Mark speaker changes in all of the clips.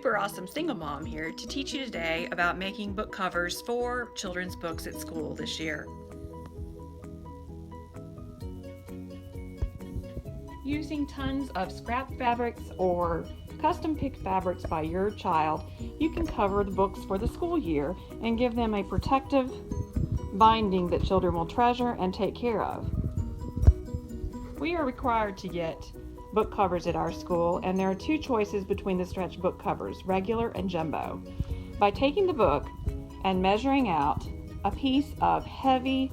Speaker 1: Super Awesome Single Mom here to teach you today about making book covers for children's books at school this year. Using tons of scrap fabrics or custom picked fabrics by your child, you can cover the books for the school year and give them a protective binding that children will treasure and take care of. We are required to get book covers at our school, and there are two choices between the stretch book covers, regular and jumbo. By taking the book and measuring out a piece of heavy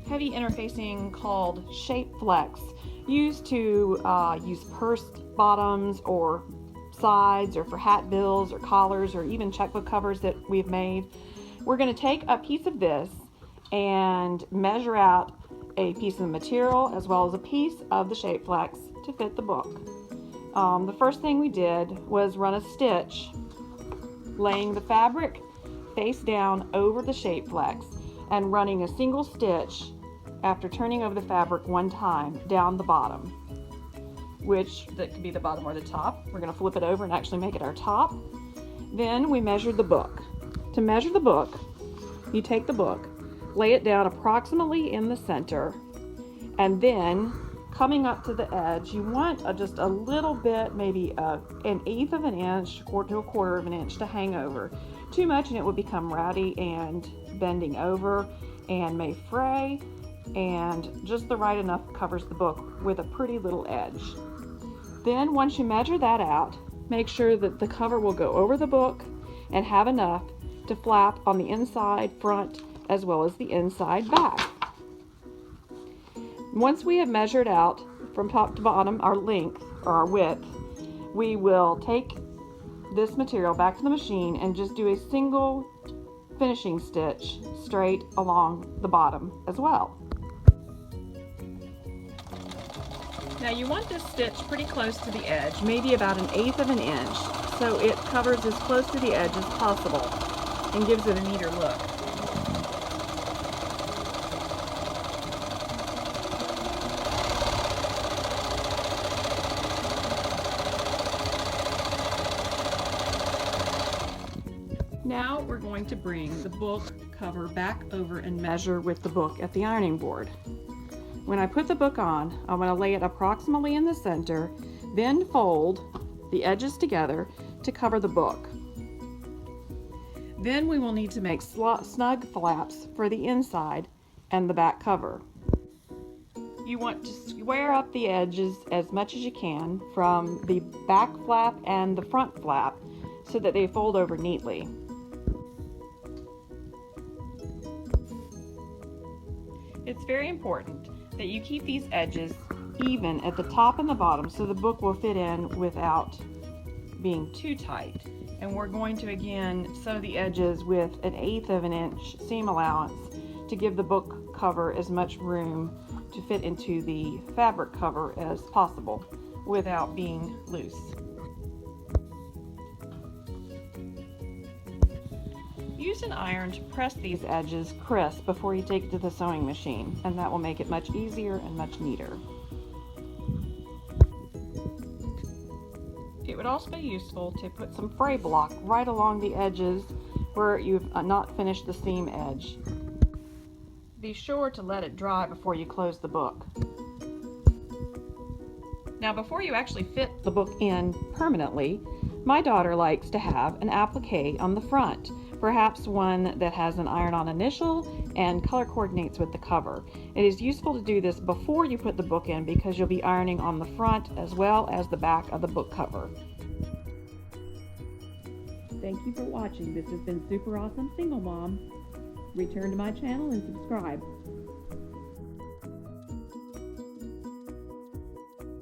Speaker 1: interfacing called Shape Flex, used to use purse bottoms or sides, or for hat bills or collars, or even checkbook covers that we've made, we're going to take a piece of this and measure out a piece of the material as well as a piece of the Shape Flex to fit the book. The first thing we did was run a stitch, laying the fabric face down over the Shape Flex and running a single stitch after turning over the fabric one time down the bottom, which that could be the bottom or the top. We're going to flip it over and actually make it our top. Then we measured the book. To measure the book, you take the book, lay it down approximately in the center, and then coming up to the edge, you want just a little bit, maybe an eighth of an inch to a quarter of an inch to hang over. Too much and it would become rowdy and bending over and may fray, and just the right enough covers the book with a pretty little edge. Then once you measure that out, make sure that the cover will go over the book and have enough to flap on the inside front as well as the inside back. Once we have measured out from top to bottom our length or our width, we will take this material back to the machine and just do a single finishing stitch straight along the bottom as well. Now you want this stitch pretty close to the edge, maybe about an eighth of an inch, so it covers as close to the edge as possible and gives it a neater look. Now we're going to bring the book cover back over and measure with the book at the ironing board. When I put the book on, I'm going to lay it approximately in the center, then fold the edges together to cover the book. Then we will need to make snug flaps for the inside and the back cover. You want to square up the edges as much as you can from the back flap and the front flap so that they fold over neatly. It's very important that you keep these edges even at the top and the bottom so the book will fit in without being too tight. And we're going to again sew the edges with an eighth of an inch seam allowance to give the book cover as much room to fit into the fabric cover as possible without being loose. Use an iron to press these edges crisp before you take it to the sewing machine, and that will make it much easier and much neater. It would also be useful to put some fray block right along the edges where you've not finished the seam edge. Be sure to let it dry before you close the book. Now, before you actually fit the book in permanently, my daughter likes to have an applique on the front, perhaps one that has an iron-on initial and color coordinates with the cover. It is useful to do this before you put the book in because you'll be ironing on the front as well as the back of the book cover. Thank you for watching. This has been Super Awesome Single Mom. Return to my channel and subscribe.